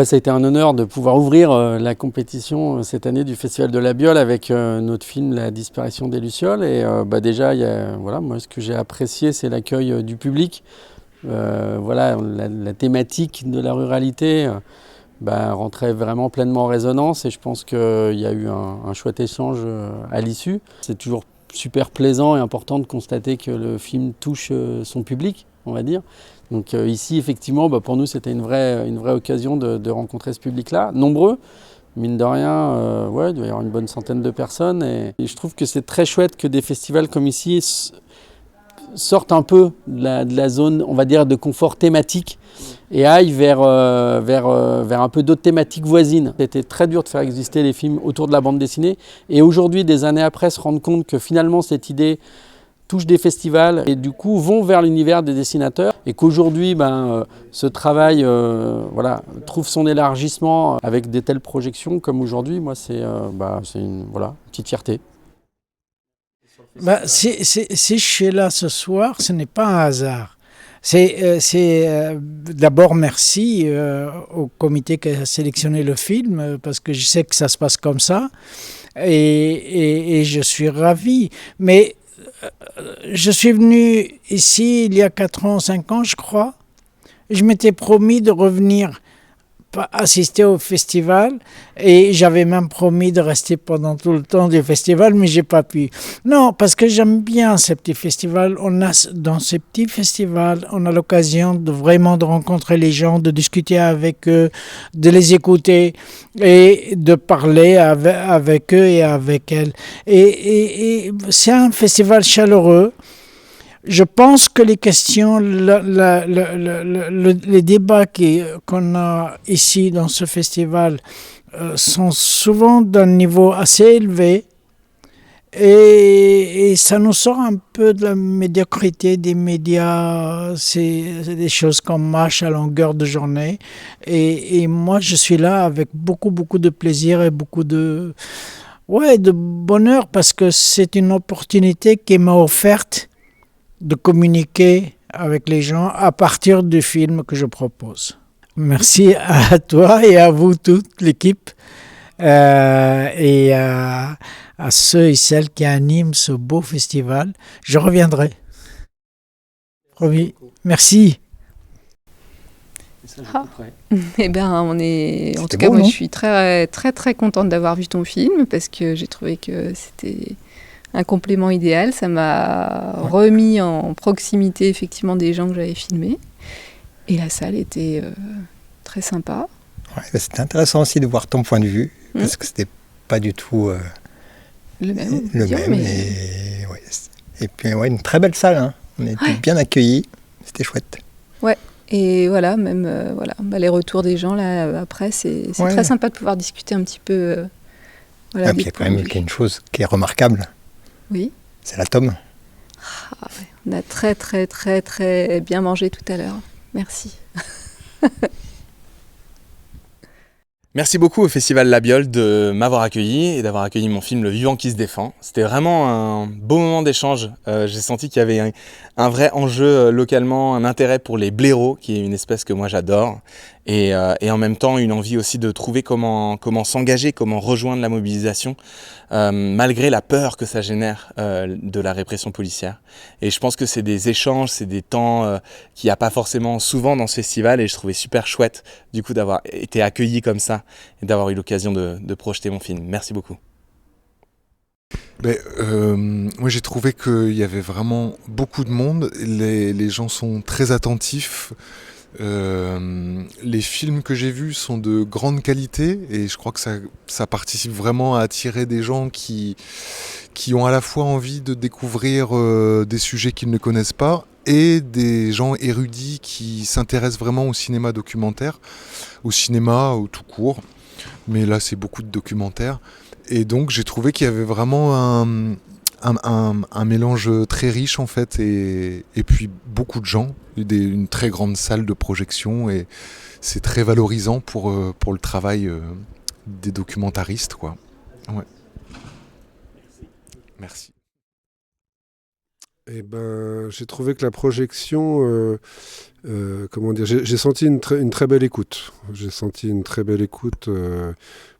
Ça a été un honneur de pouvoir ouvrir la compétition cette année du Festival de la Biole avec notre film La disparition des Lucioles. Et déjà, moi, ce que j'ai apprécié, c'est l'accueil du public. La thématique de la ruralité rentrait vraiment pleinement en résonance et je pense qu'il y a eu un chouette échange à l'issue. C'est toujours super plaisant et important de constater que le film touche son public, on va dire. Donc ici, effectivement, pour nous, c'était une vraie occasion de rencontrer ce public-là. Nombreux, mine de rien, il doit y avoir une bonne centaine de personnes. Et je trouve que c'est très chouette que des festivals comme ici sortent un peu de la zone, on va dire, de confort thématique et aillent vers un peu d'autres thématiques voisines. C'était très dur de faire exister les films autour de la bande dessinée. Et aujourd'hui, des années après, se rendre compte que finalement, cette idée touche des festivals et du coup vont vers l'univers des dessinateurs et qu'aujourd'hui ce travail trouve son élargissement avec des telles projections comme aujourd'hui, moi c'est une petite fierté. Si je suis là ce soir, ce n'est pas un hasard. D'abord merci au comité qui a sélectionné le film parce que je sais que ça se passe comme ça et je suis ravi. Mais je suis venu ici il y a 4 ans, 5 ans je crois. Je m'étais promis de revenir assister au festival et j'avais même promis de rester pendant tout le temps du festival, mais j'ai pas pu. Non, parce que j'aime bien ces petits festivals. Dans ces petits festivals, on a l'occasion de vraiment de rencontrer les gens, de discuter avec eux, de les écouter et de parler avec eux et avec elles. Et c'est un festival chaleureux. Je pense que les questions, les débats qu'on a ici dans ce festival sont souvent d'un niveau assez élevé et ça nous sort un peu de la médiocrité des médias. C'est des choses qu'on mâche à longueur de journée et moi je suis là avec beaucoup de plaisir et beaucoup de bonheur parce que c'est une opportunité qui m'a offerte de communiquer avec les gens à partir du film que je propose. Merci à toi et à vous toute l'équipe et à ceux et celles qui animent ce beau festival. Je reviendrai. Promis. Merci. En tout cas, moi, je suis très contente d'avoir vu ton film parce que j'ai trouvé que c'était un complément idéal. Ça m'a remis en proximité effectivement des gens que j'avais filmés. Et la salle était très sympa. Ouais, c'était intéressant aussi de voir ton point de vue, parce que c'était pas du tout le même. Et puis une très belle salle, hein. On était bien accueillis, c'était chouette. Ouais, et voilà, même les retours des gens là après, c'est très sympa de pouvoir discuter un petit peu. Puis il y a quand même une chose qui est remarquable. Oui. C'est la tome. On a très bien mangé tout à l'heure. Merci. Merci beaucoup au Festival La Biole de m'avoir accueilli et d'avoir accueilli mon film Le Vivant qui se défend. C'était vraiment un beau moment d'échange. J'ai senti qu'il y avait un vrai enjeu localement, un intérêt pour les blaireaux, qui est une espèce que moi j'adore, et en même temps une envie aussi de trouver comment s'engager, comment rejoindre la mobilisation, malgré la peur que ça génère de la répression policière. Et je pense que c'est des échanges, c'est des temps qu'il n'y a pas forcément souvent dans ce festival, et je trouvais super chouette du coup d'avoir été accueilli comme ça et d'avoir eu l'occasion de projeter mon film. Merci beaucoup. Moi j'ai trouvé qu'il y avait vraiment beaucoup de monde, les gens sont très attentifs, les films que j'ai vus sont de grande qualité et je crois que ça participe vraiment à attirer des gens qui ont à la fois envie de découvrir des sujets qu'ils ne connaissent pas et des gens érudits qui s'intéressent vraiment au cinéma documentaire, au cinéma au tout court, mais là c'est beaucoup de documentaires. Et donc j'ai trouvé qu'il y avait vraiment un mélange très riche en fait et puis beaucoup de gens, une très grande salle de projection et c'est très valorisant pour le travail des documentaristes quoi. Ouais. Merci. Eh ben, j'ai trouvé que la projection, comment dire, j'ai senti une très belle écoute. J'ai senti une très belle écoute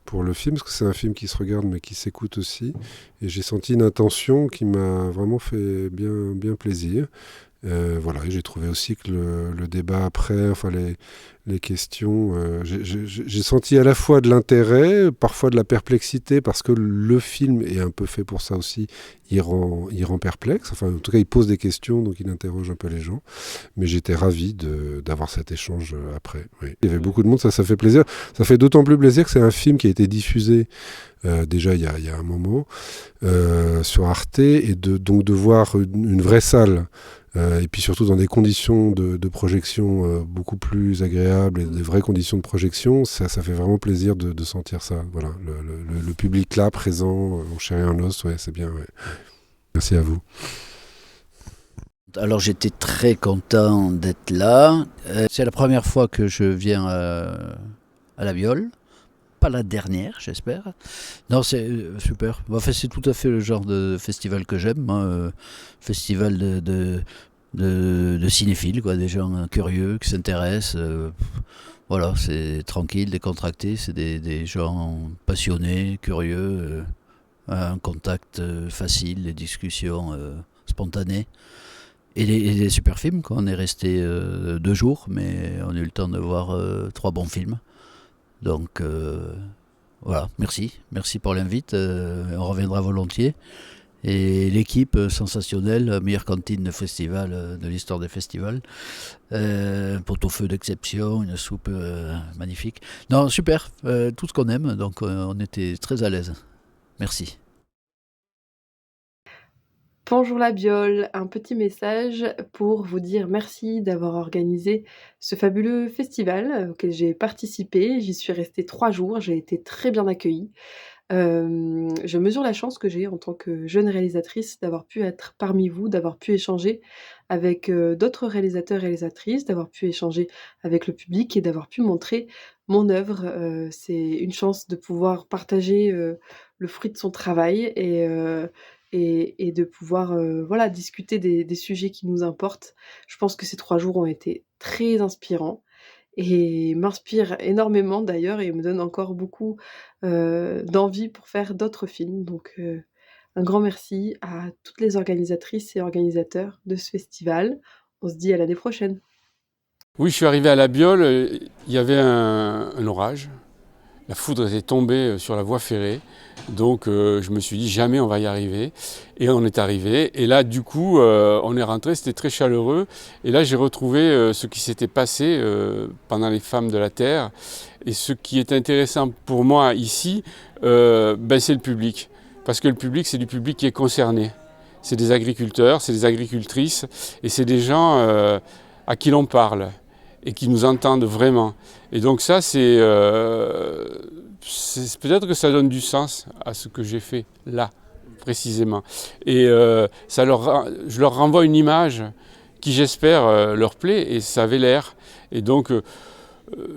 pour le film, parce que c'est un film qui se regarde mais qui s'écoute aussi. Et j'ai senti une intention qui m'a vraiment fait bien plaisir. Voilà, et j'ai trouvé aussi que le débat après, enfin les questions, j'ai senti à la fois de l'intérêt, parfois de la perplexité, parce que le film est un peu fait pour ça aussi, il rend perplexe, enfin en tout cas il pose des questions, donc il interroge un peu les gens, mais j'étais ravi d'avoir cet échange après. Oui. Il y avait beaucoup de monde, ça fait plaisir, ça fait d'autant plus plaisir que c'est un film qui a été diffusé déjà il y a un moment sur Arte, et donc de voir une vraie salle, et puis surtout dans des conditions de projection beaucoup plus agréables et des vraies conditions de projection, ça fait vraiment plaisir de sentir ça. Voilà, le public là, présent, en chair et en os, ouais, c'est bien. Ouais. Merci à vous. Alors j'étais très content d'être là. C'est la première fois que je viens à la Biole. Pas la dernière, j'espère. Non, c'est super. Enfin, c'est tout à fait le genre de festival que j'aime. Hein. Festival de cinéphiles, quoi, des gens curieux qui s'intéressent. Voilà, c'est tranquille, décontracté. C'est des gens passionnés, curieux, un contact facile, des discussions spontanées. Et des super films, quoi. On est resté 2 jours, mais on a eu le temps de voir 3 bons films. Donc voilà, merci pour l'invite, on reviendra volontiers. Et l'équipe sensationnelle, meilleure cantine de festival de l'histoire des festivals, pot-au-feu d'exception, une soupe magnifique. Non, super, tout ce qu'on aime, donc on était très à l'aise. Merci. Bonjour la Biole, un petit message pour vous dire merci d'avoir organisé ce fabuleux festival auquel j'ai participé. J'y suis restée 3 jours, j'ai été très bien accueillie. Je mesure la chance que j'ai en tant que jeune réalisatrice d'avoir pu être parmi vous, d'avoir pu échanger avec, d'autres réalisateurs, réalisatrices, d'avoir pu échanger avec le public et d'avoir pu montrer mon œuvre. C'est une chance de pouvoir partager, le fruit de son travail et de pouvoir, voilà, discuter des sujets qui nous importent. Je pense que ces 3 jours ont été très inspirants et m'inspirent énormément d'ailleurs et me donnent encore beaucoup, d'envie pour faire d'autres films. Donc, un grand merci à toutes les organisatrices et organisateurs de ce festival. On se dit à l'année prochaine. Oui, je suis arrivé à la Biole, il y avait un orage. La foudre était tombée sur la voie ferrée, donc je me suis dit jamais on va y arriver. Et on est arrivé, et là du coup on est rentré, c'était très chaleureux. Et là j'ai retrouvé ce qui s'était passé pendant les Femmes de la Terre. Et ce qui est intéressant pour moi ici, c'est le public. Parce que le public, c'est du public qui est concerné. C'est des agriculteurs, c'est des agricultrices, et c'est des gens à qui l'on parle et qui nous entendent vraiment. Et donc ça, c'est peut-être que ça donne du sens à ce que j'ai fait là, précisément. Et je leur renvoie une image qui, j'espère, leur plaît, et ça avait l'air. Et donc,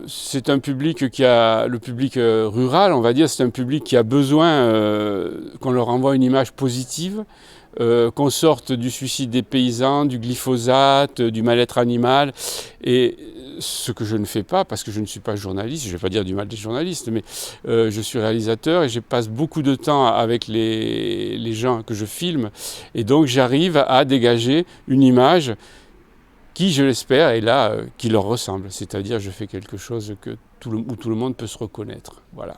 c'est un public le public rural, on va dire, c'est un public qui a besoin qu'on leur renvoie une image positive, qu'on sorte du suicide des paysans, du glyphosate, du mal-être animal, et ce que je ne fais pas, parce que je ne suis pas journaliste, je ne vais pas dire du mal des journalistes, mais je suis réalisateur et je passe beaucoup de temps avec les gens que je filme, et donc j'arrive à dégager une image qui, je l'espère, est là, qui leur ressemble, c'est-à-dire je fais quelque chose où tout le monde peut se reconnaître. Voilà.